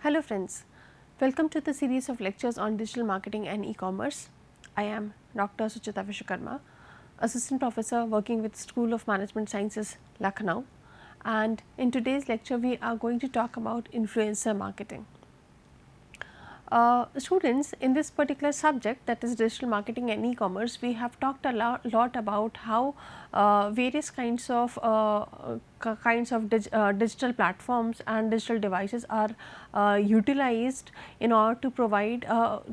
Hello friends, welcome to the series of lectures on digital marketing and e-commerce. I am Dr. Suchita Vishwakarma, Assistant Professor working with School of Management Sciences, Lucknow, and in today's lecture we are going to talk about influencer marketing. Students, in this particular subject, that is digital marketing and e-commerce, we have talked a lot about how various kinds of digital platforms and digital devices are utilized in order to provide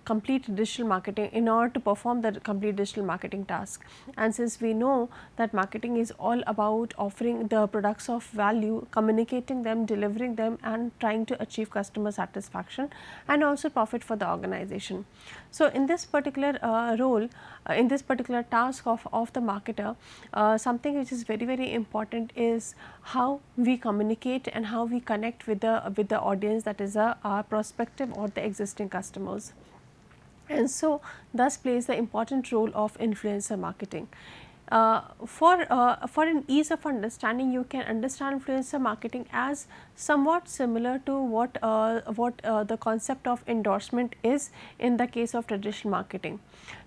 complete digital marketing, in order to perform the complete digital marketing task. And since we know that marketing is all about offering the products of value, communicating them, delivering them, and trying to achieve customer satisfaction and also profit for the organization. So, in this particular role, in this particular task of the marketer, something which is very important is how we communicate and how we connect with the audience, that is our prospective or the existing customers. And so, thus plays the important role of influencer marketing. For an ease of understanding, you can understand influencer marketing as somewhat similar to what the concept of endorsement is in the case of traditional marketing.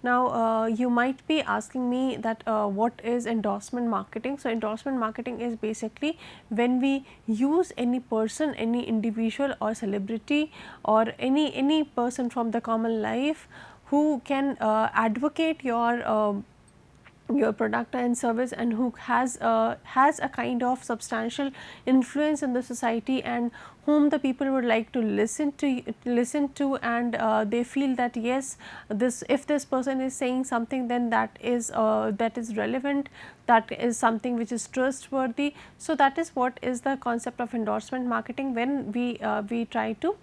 Now, you might be asking me that what is endorsement marketing? So, endorsement marketing is basically when we use any person, any individual or celebrity or any person from the common life who can advocate your product and service and who has a kind of substantial influence in the society and whom the people would like to listen to and they feel that yes, if this person is saying something, then that is relevant, that is something which is trustworthy. So, that is what is the concept of endorsement marketing, when we try to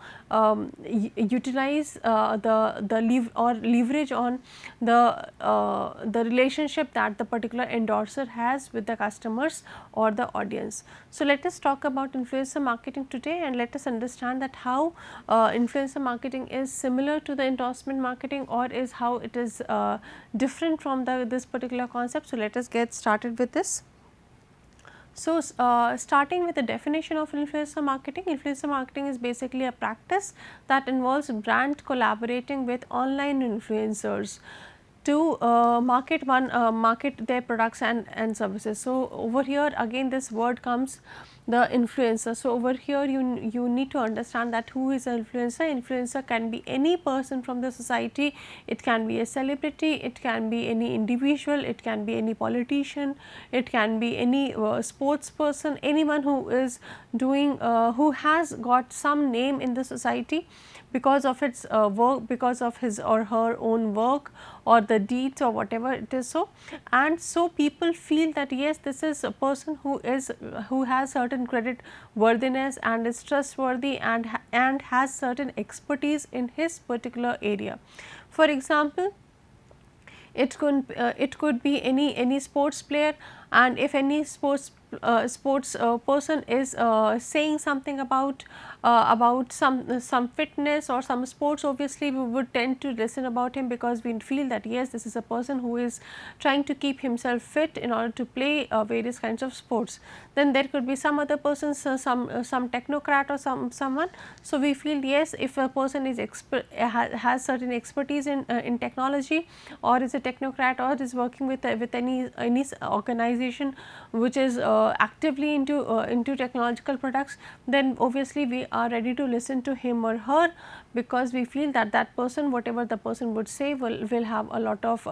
utilize leverage on the relationship that the particular endorser has with the customers or the audience. So, let us talk about influencer marketing today and let us understand that how influencer marketing is similar to the endorsement marketing or is how it is different from this particular concept. So, let us get started with this. So, starting with the definition of influencer marketing is basically a practice that involves brand collaborating with online influencers to market their products and services. So, over here again this word comes, the influencer. So, over here you need to understand that who is an influencer. Influencer can be any person from the society, it can be a celebrity, it can be any individual, it can be any politician, it can be any sports person, anyone who is doing who has got some name in the society because of its work, because of his or her own work or the deeds or whatever it is. So, and so people feel that yes, this is a person who has certain credit worthiness and is trustworthy and has certain expertise in his particular area. For example, it could be any sports player, and if any sports person is saying something about some fitness or some sports, obviously we would tend to listen about him because we feel that yes, this is a person who is trying to keep himself fit in order to play various kinds of sports. Then there could be some other persons, some technocrat or someone. So, we feel yes, if a person is has certain expertise in technology or is a technocrat or is working with any organization which is actively into technological products, then obviously we are ready to listen to him or her because we feel that that person, whatever the person would say, will have a lot of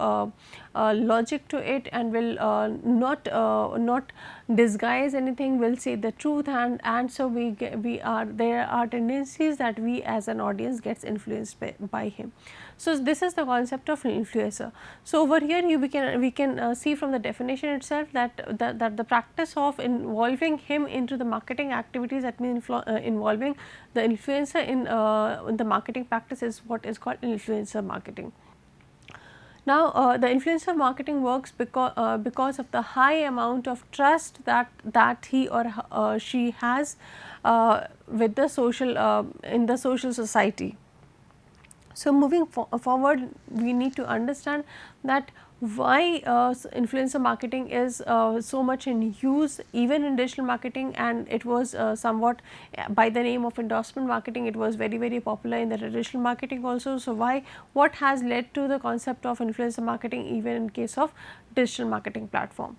logic to it and will not disguise anything, will say the truth, and so there are tendencies that we as an audience gets influenced by him. So, this is the concept of influencer. So, over here we can see from the definition itself that the practice of involving him into the marketing activities, that means involving the influencer in the marketing practice, is what is called influencer marketing. Now, the influencer marketing works because of the high amount of trust that he or she has with the social in the social society. So, moving forward, we need to understand that why influencer marketing is so much in use even in digital marketing, and it was somewhat by the name of endorsement marketing, it was very popular in the traditional marketing also. So, why, what has led to the concept of influencer marketing even in case of digital marketing platform?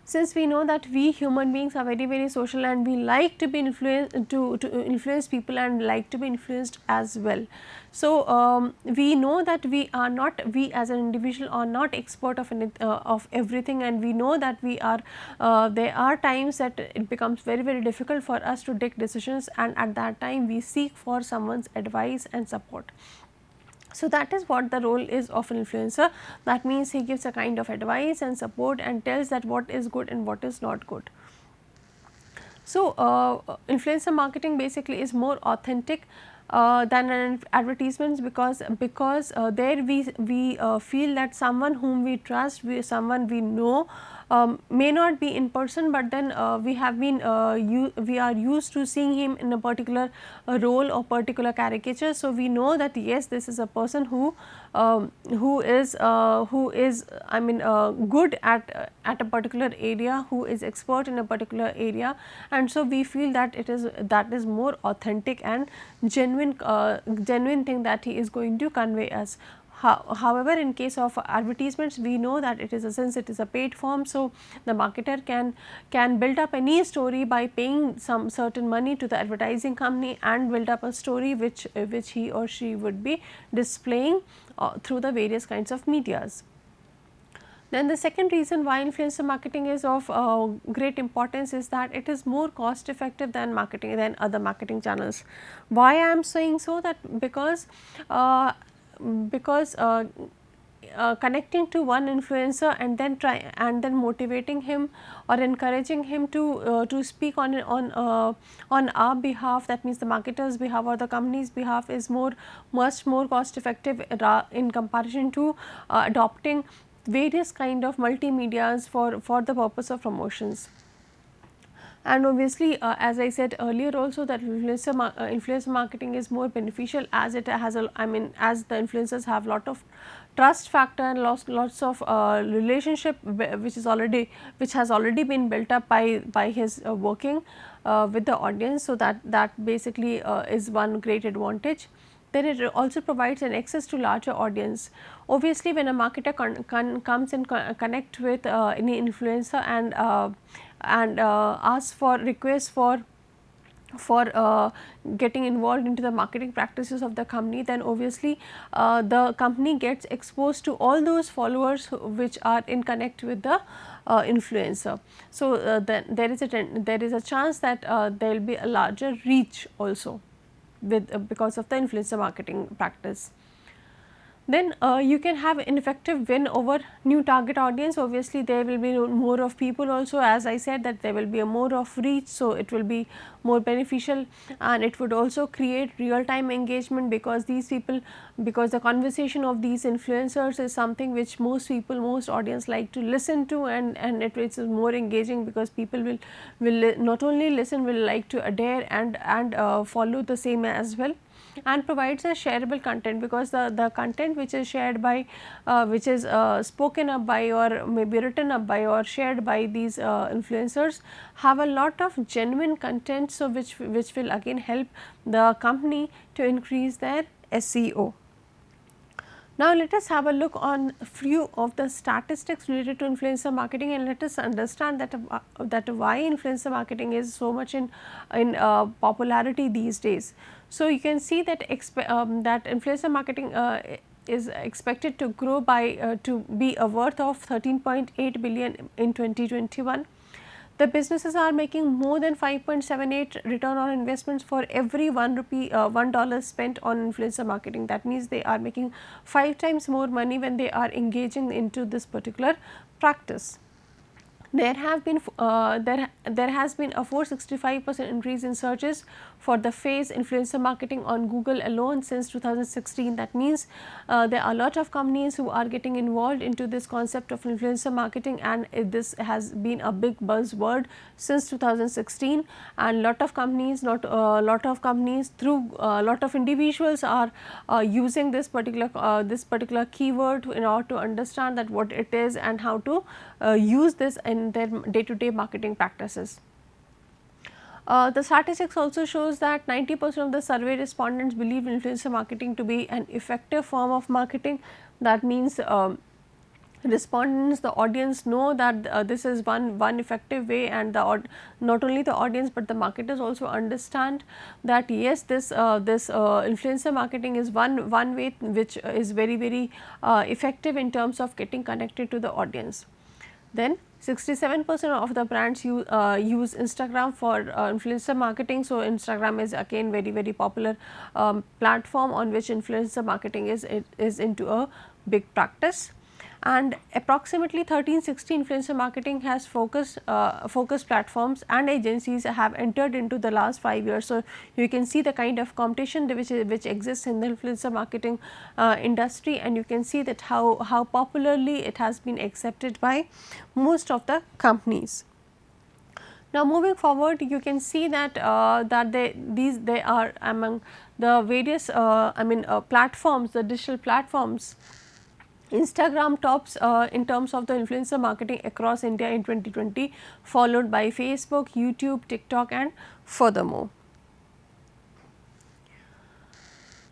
Since we know that we human beings are very social and we like to be influenced to influence people and like to be influenced as well. So, we know that we as an individual are not expert of everything, and we know that we are there are times that it becomes very difficult for us to take decisions, and at that time we seek for someone's advice and support. So, that is what the role is of an influencer. That means he gives a kind of advice and support and tells that what is good and what is not good. So, influencer marketing basically is more authentic than an advertisements, because there we feel that someone whom we trust, someone we know, may not be in person, but then we have been we are used to seeing him in a particular role or particular caricature. So, we know that yes, this is a person who is I mean good at a particular area, who is expert in a particular area, and so we feel that that is more authentic and genuine thing that he is going to convey us. However, in case of advertisements, we know that it is since it is a paid form. So, the marketer can build up any story by paying some certain money to the advertising company and build up a story which he or she would be displaying through the various kinds of medias. Then the second reason why influencer marketing is of great importance is that it is more cost effective than other marketing channels. Why I am saying so? That because connecting to one influencer and then motivating him or encouraging him to speak on our behalf, that means the marketer's behalf or the company's behalf, is much more cost effective in comparison to adopting various kind of multimedias for the purpose of promotions. And obviously, as I said earlier also, that influencer marketing is more beneficial, as it has as the influencers have lot of trust factor and lots of relationship which has already been built up by his working with the audience. So, that basically is one great advantage. Then it also provides an access to larger audience. Obviously, when a marketer comes and connect with any influencer and asks for requests for getting involved into the marketing practices of the company, then obviously the company gets exposed to all those followers which are in connect with the influencer. So, then there is a chance that there will be a larger reach also with because of the influencer marketing practice. Then you can have an effective win over new target audience. Obviously, there will be more of people also, as I said that there will be a more of reach. So, it will be more beneficial, and it would also create real time engagement, because because the conversation of these influencers is something which most audience like to listen to, and it is more engaging, because people will not only listen, will like to adhere and follow the same as well. And provides a shareable content, because the content which is shared by which is spoken up by, or maybe written up by, or shared by these influencers, have a lot of genuine content. So, which will again help the company to increase their SEO. Now, let us have a look on a few of the statistics related to influencer marketing, and let us understand that why influencer marketing is so much in popularity these days. So, you can see that that influencer marketing is expected to grow by to be a worth of 13.8 billion in 2021. The businesses are making more than 5.78 return on investments for every $1 spent on influencer marketing. That means they are making 5 times more money when they are engaging into this particular practice. there has been a 465% increase in searches for the phrase influencer marketing on Google alone since 2016. That means there are a lot of companies who are getting involved into this concept of influencer marketing, and this has been a big buzzword since 2016, and lot of companies, not lot of companies through lot of individuals are using this particular keyword in order to understand that what it is and how to use this in their day to day marketing practices. The statistics also shows that 90% of the survey respondents believe influencer marketing to be an effective form of marketing. That means respondents, the audience know that this is one effective way, and not only the audience but the marketers also understand that yes, this influencer marketing is one way which is very effective in terms of getting connected to the audience. Then 67% of the brands use Instagram for influencer marketing. So, Instagram is again very popular platform on which influencer marketing is into a big practice, and approximately 1360 influencer marketing has focused platforms and agencies have entered into the last 5 years. So, you can see the kind of competition which exists in the influencer marketing industry, and you can see that how popularly it has been accepted by most of the companies. Now, moving forward, you can see that they are among the various platforms, the digital platforms. Instagram tops in terms of the influencer marketing across India in 2020, followed by Facebook, YouTube, TikTok and furthermore.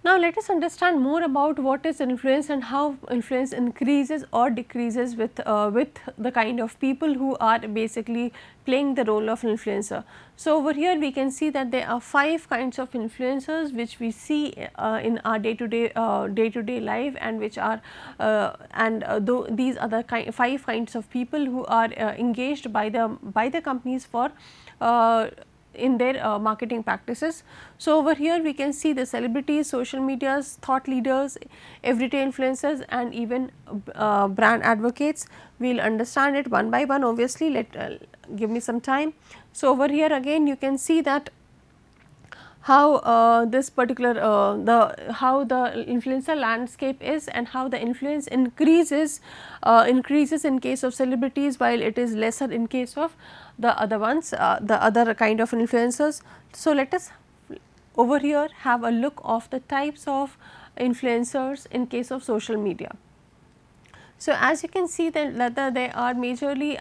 Now, let us understand more about what is influence and how influence increases or decreases with the kind of people who are basically playing the role of influencer. So, over here we can see that there are 5 kinds of influencers which we see in our day to day life, and which are these are the 5 kinds of people who are engaged by the companies for in their marketing practices. So, over here we can see the celebrities, social medias, thought leaders, everyday influencers and even brand advocates. We will understand it one by one, obviously. Give me some time. So, over here again you can see that how this particular how the influencer landscape is, and how the influence increases in case of celebrities, while it is lesser in case of the other ones, the other kind of influencers. So, let us over here have a look of the types of influencers in case of social media. So, as you can see that there are majorly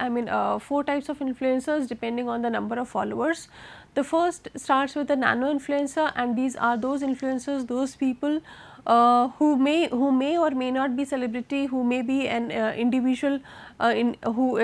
4 types of influencers depending on the number of followers. The first starts with a nano influencer, and these are those influencers, those people who may or may not be celebrity, who may be an individual who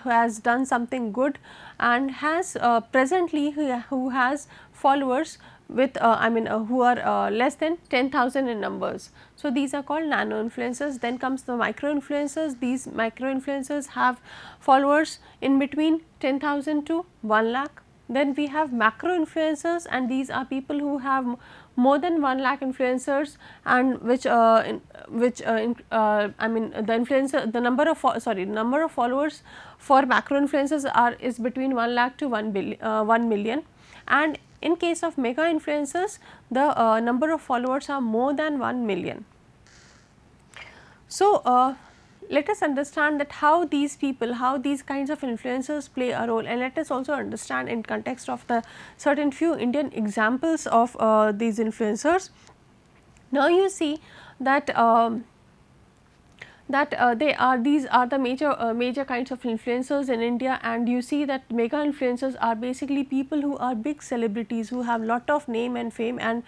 has done something good and has presently who has followers with who are less than 10,000 in numbers. So, these are called nano influencers. Then comes the micro influencers. These micro influencers have followers in between 10,000 to 1 lakh. Then we have macro influencers, and these are people who have more than 1 lakh influencers, and the number of followers for macro influencers is between 1 lakh to 1 million, and in case of mega influencers, the number of followers are more than 1 million. So, let us understand that how these people, how these kinds of influencers play a role, and let us also understand in context of the certain few Indian examples of these influencers. Now, you see that these are the major kinds of influencers in India, and you see that mega influencers are basically people who are big celebrities, who have lot of name and fame, and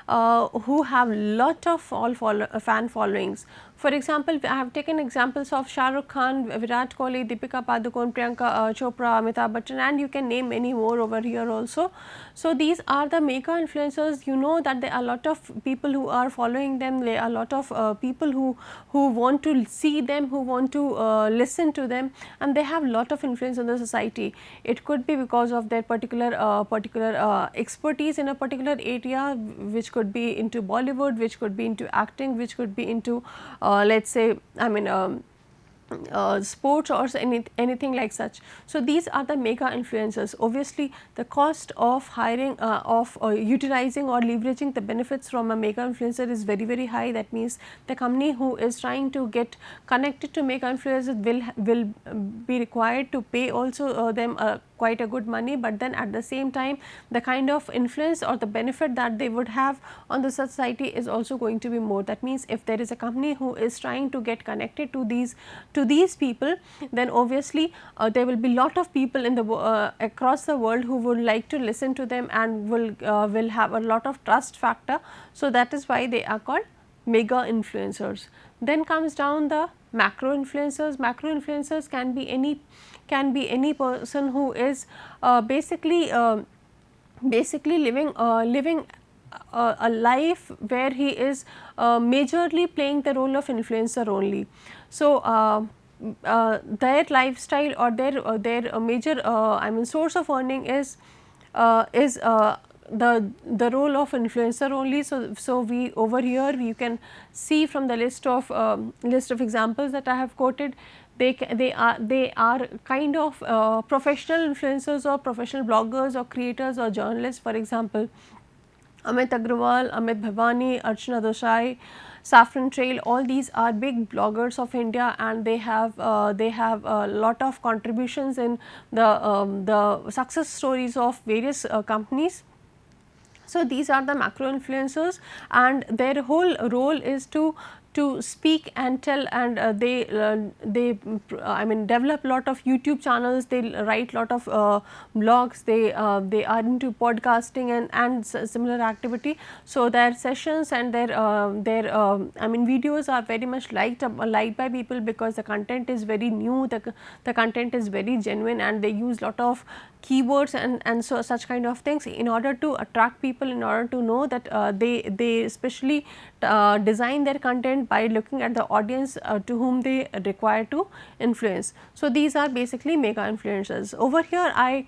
who have lot of fan followings. For example, I have taken examples of Shah Rukh Khan, Virat Kohli, Deepika Padukone, Priyanka Chopra, Amitabh Bachchan, and you can name many more over here also. So, these are the mega influencers. You know that there are a lot of people who are following them, there are a lot of people who want to see them, who want to listen to them, and they have lot of influence on the society. It could be because of their particular expertise in a particular area, which could be into Bollywood, which could be into acting, which could be into let us say sports or anything like such. So, these are the mega influencers. Obviously, the cost of hiring utilizing or leveraging the benefits from a mega influencer is very high. That means the company who is trying to get connected to mega influencers will be required to pay also them quite a good money, but then at the same time the kind of influence or the benefit that they would have on the society is also going to be more. That means if there is a company who is trying to get connected to these people, then obviously there will be lot of people in the across the world who would like to listen to them and will have a lot of trust factor. So, that is why they are called mega influencers. Then comes down the macro influencers. Macro influencers can be any person who is basically living a life where he is majorly playing the role of influencer only. So, their lifestyle or their major I mean source of earning is the role of influencer only. So, we over here you can see from the list of examples that I have quoted, they are kind of professional influencers or professional bloggers or creators or journalists. For example, Amit Agrawal, Amit Bhavani, Archana Dosai, Saffron Trail, all these are big bloggers of India, and they have a lot of contributions in the success stories of various companies. So, these are the macro influencers, and their whole role is to speak and tell, and they I mean develop lot of YouTube channels, they write lot of blogs, they are into podcasting and similar activity. So, their sessions and their I mean videos are very much liked by people, because the content is very new, the content is very genuine, and they use lot of keywords and so such kind of things in order to attract people, in order to know that they especially design their content by looking at the audience to whom they require to influence. So, these are basically mega influencers. Over here I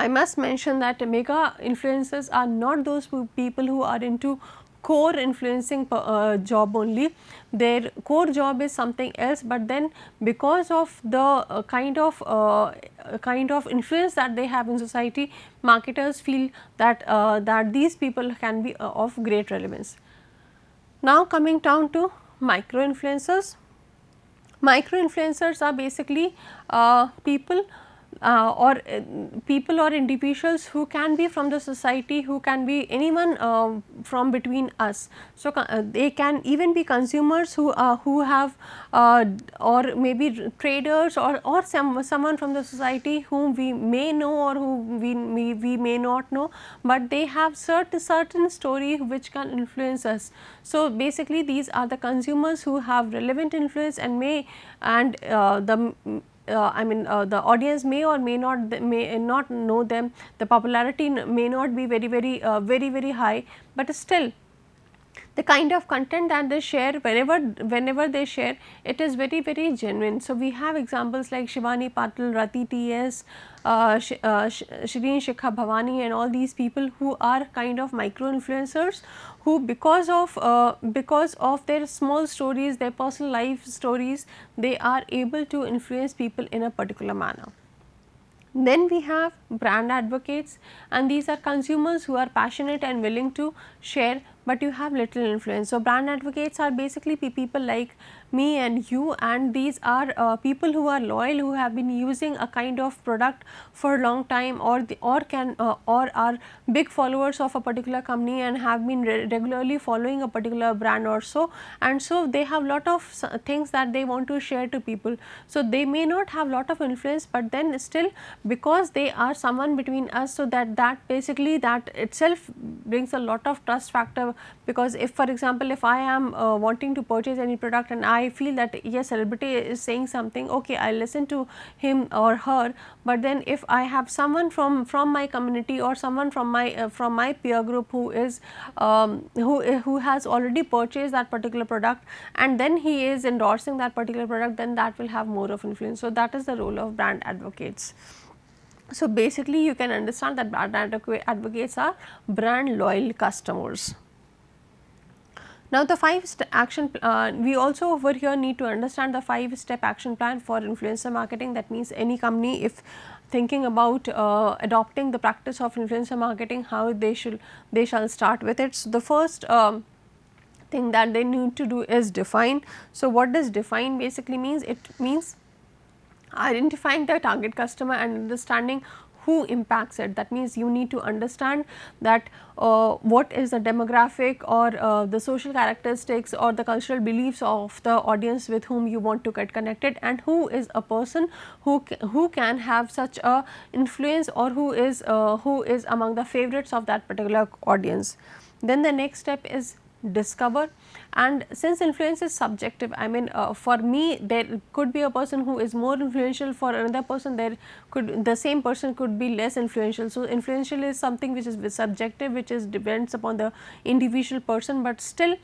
must mention that mega influencers are not those people who are into core influencing job only. Their core job is something else, but then because of the kind of influence that they have in society, marketers feel that that these people can be of great relevance. Now, coming down to micro influencers. Micro influencers are basically people people or individuals who can be from the society, who can be anyone from between us. So, they can even be consumers who have or maybe traders or someone from the society whom we may know or who we may not know, but they have certain story which can influence us. So, basically these are the consumers who have relevant influence and I mean the audience may or may not know them, the popularity may not be very high, but still the kind of content that they share, whenever they share, it is very genuine. So, we have examples like Shivani Patil, Rati TS, Shireen Shikha Bhavani, and all these people who are kind of micro influencers, who because of their small stories, their personal life stories, they are able to influence people in a particular manner. Then we have brand advocates, and these are consumers who are passionate and willing to share, but you have little influence. So, brand advocates are basically people like me and you, and these are people who are loyal, who have been using a kind of product for a long time, or are big followers of a particular company and have been regularly following a particular brand or so, and so they have lot of things that they want to share to people. So, they may not have lot of influence, but then still because they are someone between us, so that basically that itself brings a lot of trust factor. Because if, for example, if I am wanting to purchase any product and I feel that yes, celebrity is saying something, okay, I listen to him or her, but then if I have someone from my community or someone from my peer group who is who has already purchased that particular product, and then he is endorsing that particular product, then that will have more of influence. So, that is the role of brand advocates. So, basically you can understand that brand advocates are brand loyal customers. Now, the action we also over here need to understand the 5-step action plan for influencer marketing. That means, any company if thinking about adopting the practice of influencer marketing, how they shall start with it. So, the first thing that they need to do is define. So, what does define basically means? It means identifying the target customer and understanding who impacts it. That means, you need to understand that what is the demographic or the social characteristics or the cultural beliefs of the audience with whom you want to get connected, and who is a person who can have such a influence, or who is among the favorites of that particular audience. Then the next step is discover, and since influence is subjective, I mean for me there could be a person who is more influential, for another person the same person could be less influential. So, influential is something which is subjective, which is depends upon the individual person, but still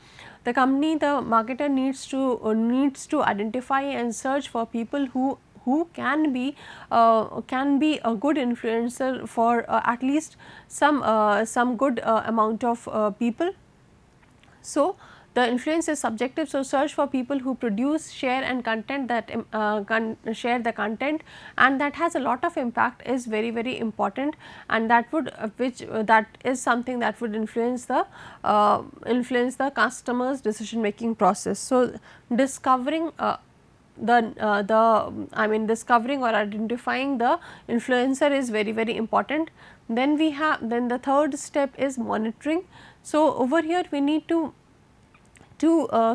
the company, the marketer needs to identify and search for people who can be a good influencer for at least some good amount of people. So, the influence is subjective. So, search for people who produce, share and content that share the content, and that has a lot of impact is very important, and that would that is something that would influence the customer's decision making process. So, discovering discovering or identifying the influencer is very important. Then we have the third step is monitoring. So, over here we need to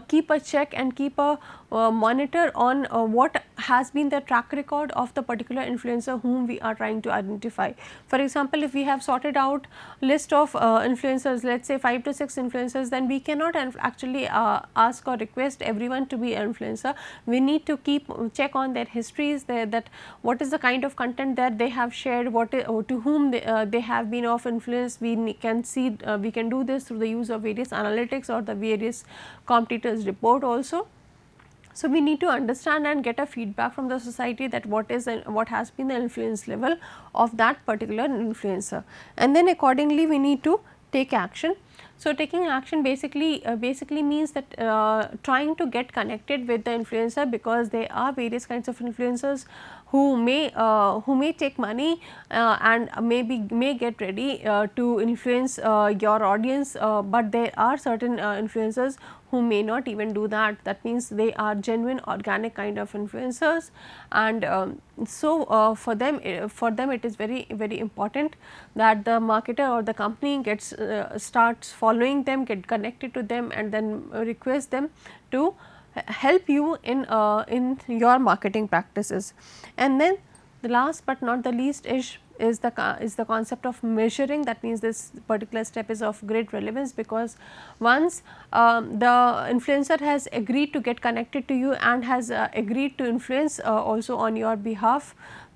keep a check and keep a monitor on what has been the track record of the particular influencer whom we are trying to identify. For example, if we have sorted out list of influencers, let us say 5 to 6 influencers, then we cannot actually ask or request everyone to be an influencer. We need to check on their histories, that what is the kind of content that they have shared, to whom they have been of influence. We can see we can do this through the use of various analytics or the various competitors report also. So, we need to understand and get a feedback from the society that what has been the influence level of that particular influencer, and then accordingly we need to take action. So, taking action basically means that trying to get connected with the influencer, because there are various kinds of influencers who may take money and may get ready to influence your audience, but there are certain influencers who may not even do that. That means, they are genuine organic kind of influencers, and so for them it is very important that the marketer or the company starts following them, get connected to them, and then request them to help you in your marketing practices. And then the last but not the least is the concept of measuring. That means, this particular step is of great relevance, because once the influencer has agreed to get connected to you and has agreed to influence also on your behalf,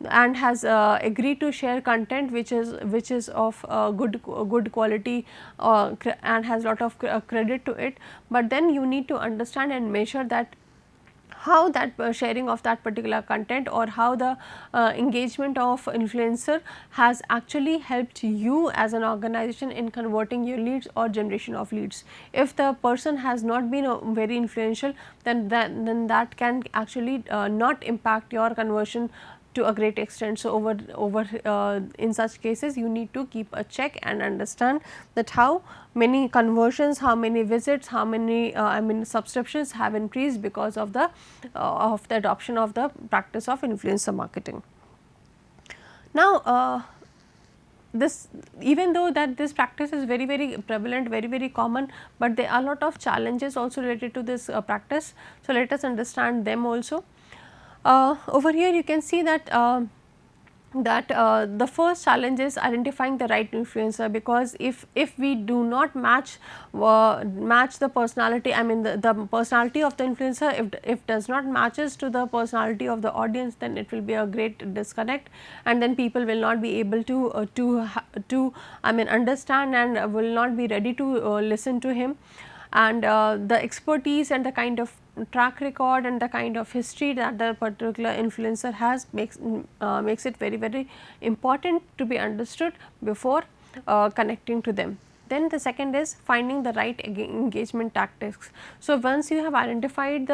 and has agreed to share content which is of good quality and has lot of credit to it, but then you need to understand and measure that how that sharing of that particular content, or how the engagement of influencer has actually helped you as an organization in converting your leads or generation of leads. If the person has not been very influential, then that can actually not impact your conversion to a great extent. So, in such cases you need to keep a check and understand that how many conversions, how many visits, how many subscriptions have increased because of the adoption of the practice of influencer marketing. Now, this, even though that this practice is very prevalent, very common, but there are a lot of challenges also related to this practice. So, let us understand them also. Over here you can see that the first challenge is identifying the right influencer, because if we do not match the personality, the personality of the influencer, if does not matches to the personality of the audience, then it will be a great disconnect, and then people will not be able to understand and will not be ready to listen to him. And the expertise and the kind of track record and the kind of history that the particular influencer has makes it very important to be understood before connecting to them. Then the second is finding the right engagement tactics. So, once you have identified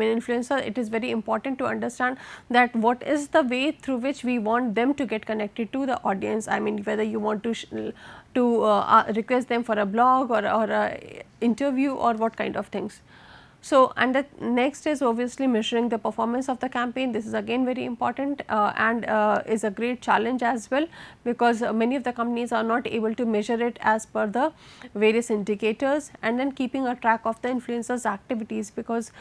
influencer, it is very important to understand that what is the way through which we want them to get connected to the audience. I mean, whether you want to request them for a blog or a interview or what kind of things. So, and the next is obviously measuring the performance of the campaign. This is again very important and is a great challenge as well, because many of the companies are not able to measure it as per the various indicators. And then keeping a track of the influencers activities, because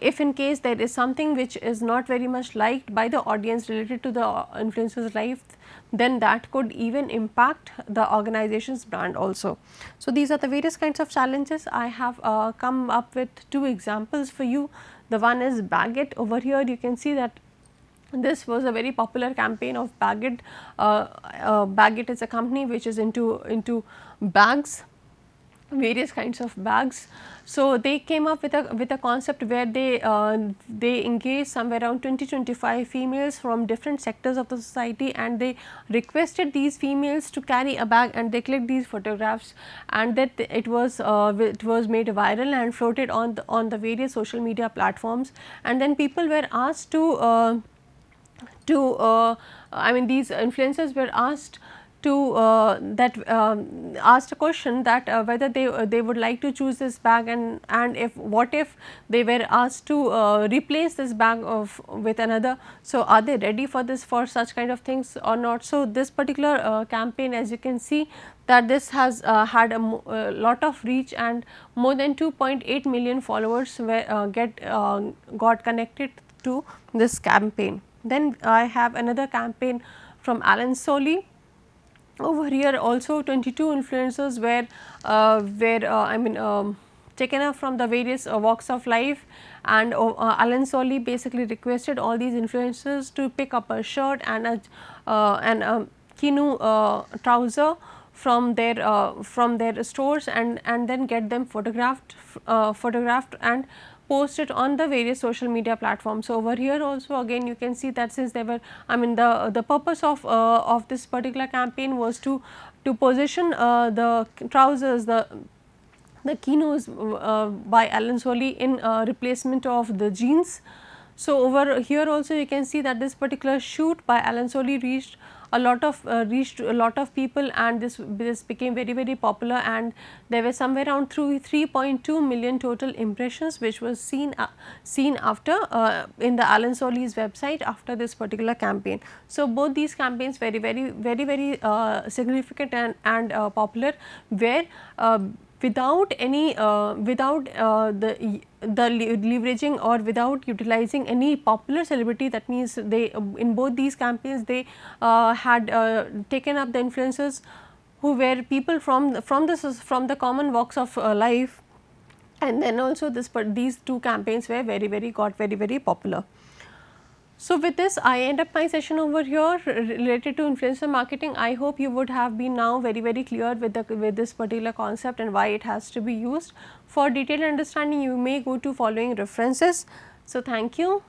if in case there is something which is not very much liked by the audience related to the influencer's life, then that could even impact the organization's brand also. So, these are the various kinds of challenges. I have come up with 2 examples for you. The one is Baguette. Over here you can see that this was a very popular campaign of Baguette. Baguette is a company which is into bags, various kinds of bags. So, they came up with a concept where they engaged somewhere around 20-25 females from different sectors of the society, and they requested these females to carry a bag, and they clicked these photographs, and that it was made viral and floated on the various social media platforms. And then people were asked these influencers were asked to asked a question that whether they would like to choose this bag, and if what if they were asked to replace this bag with another. So, are they ready for this, for such kind of things or not? So, this particular campaign, as you can see, that this has had a lot of reach, and more than 2.8 million followers got connected to this campaign. Then I have another campaign from Alan Solly. Over here also 22 influencers were taken up from the various walks of life, and Alan Solly basically requested all these influencers to pick up a shirt and a KAKtU trouser from their stores, and then get them photographed and post it on the various social media platforms. So, over here also again you can see that since they were, the purpose of this particular campaign was to position the trousers, the KAKtUs by Alan Solly in replacement of the jeans. So, over here also you can see that this particular shoot by Alan Solly reached a lot of people, and this became very popular, and there were somewhere around 3.2 million total impressions which was seen after in the Alan Solly's website after this particular campaign. So, both these campaigns very significant and popular, where without any the leveraging or without utilizing any popular celebrity. That means they in both these campaigns they had taken up the influencers who were people from the common walks of life, and then also these 2 campaigns were got very popular. So, with this I end up my session over here related to influencer marketing. I hope you would have been now very clear with this particular concept and why it has to be used. For detailed understanding, you may go to following references. So, thank you.